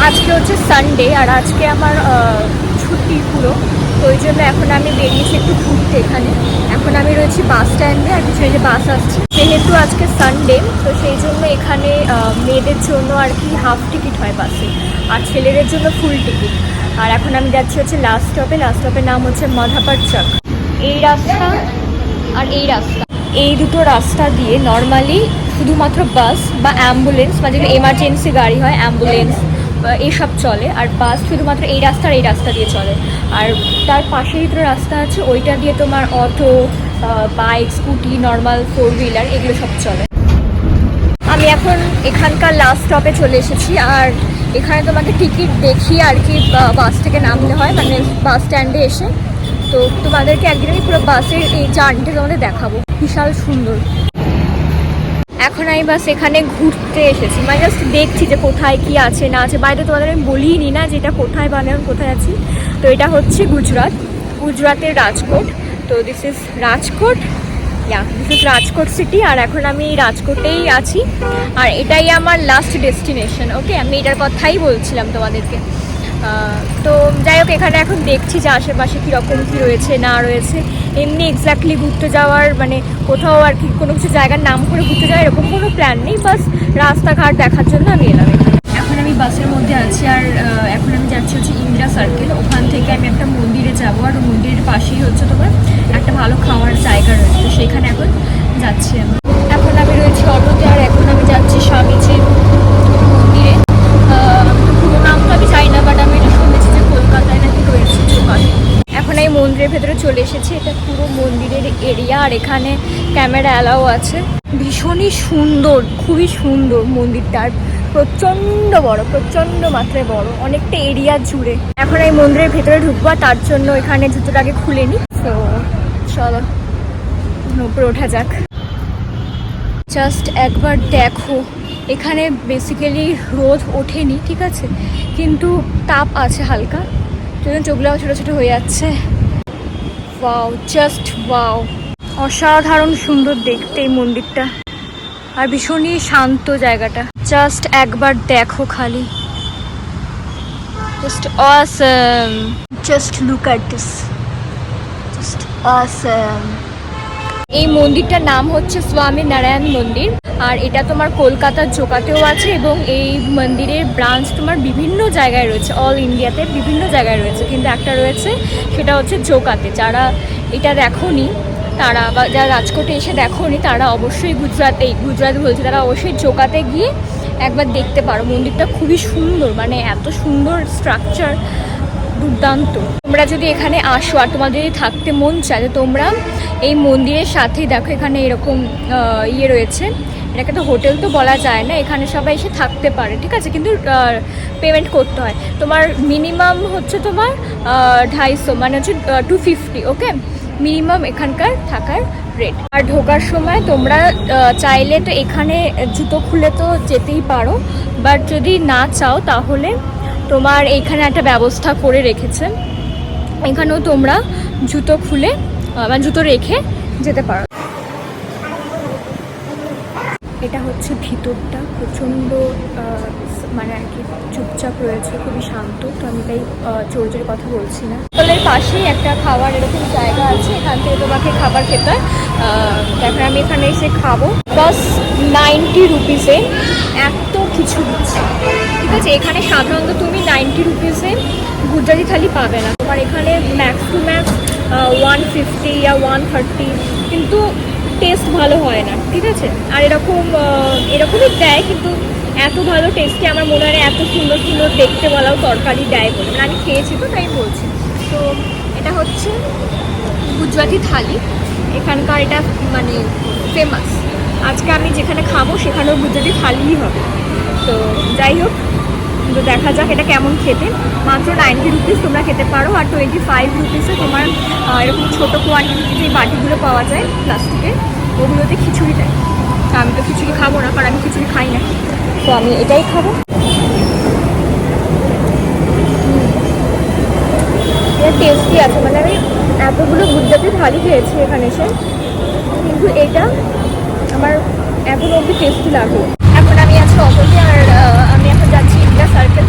আজকে হচ্ছে সানডে আর আজকে আমার ছুটি পুরো, তো ওই জন্য এখন আমি বেরিয়েছি একটু ঘুরতে। এখানে এখন আমি রয়েছি বাস স্ট্যান্ডে, আর পিছনে যে বাস আসছে। যেহেতু আজকে সানডে তো সেই জন্য এখানে মেয়েদের জন্য আর কি হাফ টিকিট হয় বাসে, আর ছেলেদের জন্য ফুল টিকিট। আর এখন আমি যাচ্ছি হচ্ছে লাস্ট স্টপের নাম হচ্ছে মাধাপার চক। এই রাস্তা আর এই রাস্তা, এই দুটো রাস্তা দিয়ে নর্মালি শুধুমাত্র বাস বা অ্যাম্বুলেন্স বা যেগুলো এমার্জেন্সি গাড়ি হয় অ্যাম্বুলেন্স এইসব চলে, আর বাস শুধুমাত্র এই রাস্তা দিয়ে চলে। আর তার পাশেই দুটো রাস্তা আছে, ওইটা দিয়ে তোমার auto, bike, scooty, normal 4 wheeler এগুলো সব চলে। আমি এখন এখানকার লাস্ট স্টপে চলে এসেছি, আর এখানে তোমাকে টিকিট দেখিয়ে আর কি বাস থেকে নামতে হয়, মানে বাস স্ট্যান্ডে এসে। তো তোমাদেরকে একদিন আমি পুরো বাসের এই জার্নিটা তোমাদের দেখাবো, বিশাল সুন্দর। এখন আমি বাস এখানে ঘুরতে এসেছি, মানে জাস্ট দেখছি যে কোথায় কি আছে না আছে। বাইরে তোমাদের আমি বলিনি না যে এটা কোথায়, বা আমি কোথায় আছি। তো এটা হচ্ছে গুজরাতের রাজকোট। তো this is Rajkot, this is Rajkot city. আর এখন আমি রাজকোটেই আছি, আর এটাই আমার লাস্ট ডেস্টিনেশন। ওকে, আমি এটার কথাই বলছিলাম তোমাদেরকে। তো যাই হোক, এখানে এখন দেখছি যে আশেপাশে কীরকম কী রয়েছে না রয়েছে। এমনি এক্স্যাক্টলি ঘুরতে যাওয়ার মানে কোথাও আর কি কোনো কিছু জায়গার নাম করে ঘুরতে যাওয়ার এরকম কোনো প্ল্যান নেই, বাস রাস্তাঘাট দেখার জন্য আমি এলাম এখানে। এখন আমি বাসের মধ্যে আছি, আর এখন আমি যাচ্ছি হচ্ছে ইন্দিরা সার্কেল। ওখান থেকে আমি একটা মন্দিরে যাবো, আর মন্দিরের পাশেই হচ্ছে তোমার একটা ভালো খাওয়ার জায়গা রয়েছে, তো সেখানে এখন যাচ্ছি আমি। এখন আমি রয়েছি অটোতে, আর এখন আমি যাচ্ছি স্বামীজির মন্দিরে। পুরো নাম তো আমি চাই না, বাট আমি এটা শুনেছি যে কলকাতায় নাকি রয়েছে চৌকাঠে। এখন এই মন্দিরের ভেতরে চলে এসেছি, এটা পুরো মন্দিরের এরিয়া, আর এখানে ক্যামেরা অ্যালাও আছে। ভীষণই সুন্দর, খুবই সুন্দর মন্দিরটা, আর প্রচণ্ড মাত্রায় বড়, অনেকটা এরিয়া জুড়ে। এখন এই মন্দিরের ভেতরে ঢুকবো, তার জন্য এখানে জুতোটা আগে খুলে নিই। তো চলো উপরে ওঠা যাক। জাস্ট একবার দেখো, এখানে বেসিক্যালি রোদ ওঠেনি, ঠিক আছে, কিন্তু তাপ আছে হালকা, জন্য চোখগুলো ছোটো ছোটো হয়ে যাচ্ছে। ওয়াও, জাস্ট ওয়াও, অসাধারণ সুন্দর দেখতে এই মন্দিরটা, আর ভীষণই শান্ত জায়গাটা। জাস্ট একবার দেখো খালি, just awesome, just look at this, just awesome. এই মন্দিরটার নাম হচ্ছে স্বামী নারায়ণ মন্দির, আর এটা তোমার কলকাতার চৌকাতেও আছে, এবং এই মন্দিরের ব্রাঞ্চ তোমার বিভিন্ন জায়গায় রয়েছে, অল ইন্ডিয়াতে বিভিন্ন জায়গায় রয়েছে, কিন্তু একটা রয়েছে সেটা হচ্ছে চৌকাতে। যারা এটা দেখোনি তারা, বা যারা রাজকোটে এসে দেখোনি তারা অবশ্যই গুজরাট বলছে, তারা অবশ্যই চৌকাতে গিয়ে একবার দেখতে পারো। মন্দিরটা খুবই সুন্দর, মানে এত সুন্দর স্ট্রাকচার, দুর্দান্ত। তোমরা যদি এখানে আসো আর তোমাদের যদি থাকতে মন চায়, তোমরা এই মন্দিরের সাথেই দেখো এখানে এরকম ইয়ে রয়েছে। এটাকে তো হোটেল তো বলা যায় না, এখানে সবাই এসে থাকতে পারে, ঠিক আছে, কিন্তু পেমেন্ট করতে হয়। তোমার মিনিমাম হচ্ছে তোমার 250, মানে হচ্ছে 250, ওকে, মিনিমাম এখানকার থাকার রেট। আর ঢোকার সময় তোমরা চাইলে তো এখানে জুতো খুলে তো যেতেই পারো, বাট যদি না চাও তাহলে তোমার এইখানে একটা ব্যবস্থা করে রেখেছে, এখানেও তোমরা জুতো খুলে মানে জুতো রেখে যেতে পারো। এটা হচ্ছে ভিতরটা, প্রচণ্ড মানে আর কি চুপচাপ রয়েছে, খুবই শান্ত। তো আমি তাই জোরে কথা বলছি না। হোটেলের পাশেই একটা খাবার এরকম জায়গা আছে, এখান থেকে তোমাকে খাবার খেতে হয়। তারপরে আমি এখানে এসে খাবো, বাস 90 রুপিসে এত কিছু দিচ্ছে, ঠিক আছে। এখানে সাধারণত তুমি 90 রুপিসে গুজরাটি থালি পাবে না, তোমার এখানে ম্যাক্স টু ম্যাক্স 150 ইয়া 130, কিন্তু টেস্ট ভালো হয় না, ঠিক আছে। আর এরকমই দেয়, কিন্তু এত ভালো টেস্টে আমার মনে হয় এত সুন্দর সুন্দর দেখতে বলাও তরকারি দেয় বলে, মানে আমি খেয়েছি তো তাই বলছি। তো এটা হচ্ছে গুজরাটি থালি, এখানকার এটা মানে ফেমাস। আজকে আমি যেখানে খাবো সেখানেও গুজরাটি থালিই হবে। তো যাই হোক, কিন্তু দেখা যাক এটা কেমন খেতে। মাত্র 90 রুপিস তোমরা খেতে পারো, আর 25 রুপিসে তোমার এরকম ছোটো কোয়ান্টিটিতে যে বাটিগুলো পাওয়া যায় প্লাস্টিকের, ওগুলোতে খিচুড়ি দেয়। আমি তো খিচুড়ি খাবো না, কারণ আমি খিচুড়ি খাই না, তো আমি এটাই খাবো। এটা টেস্টি আছে, মানে আমি এতগুলো গুজরাটি থালি খেয়েছি এখানে এসে, কিন্তু এটা আমার এখনো অব্দি টেস্টি লাগলো। এখন আমি আছি অটোতে, আর আমি এখন যাচ্ছি ইন্দিরা সার্কেল।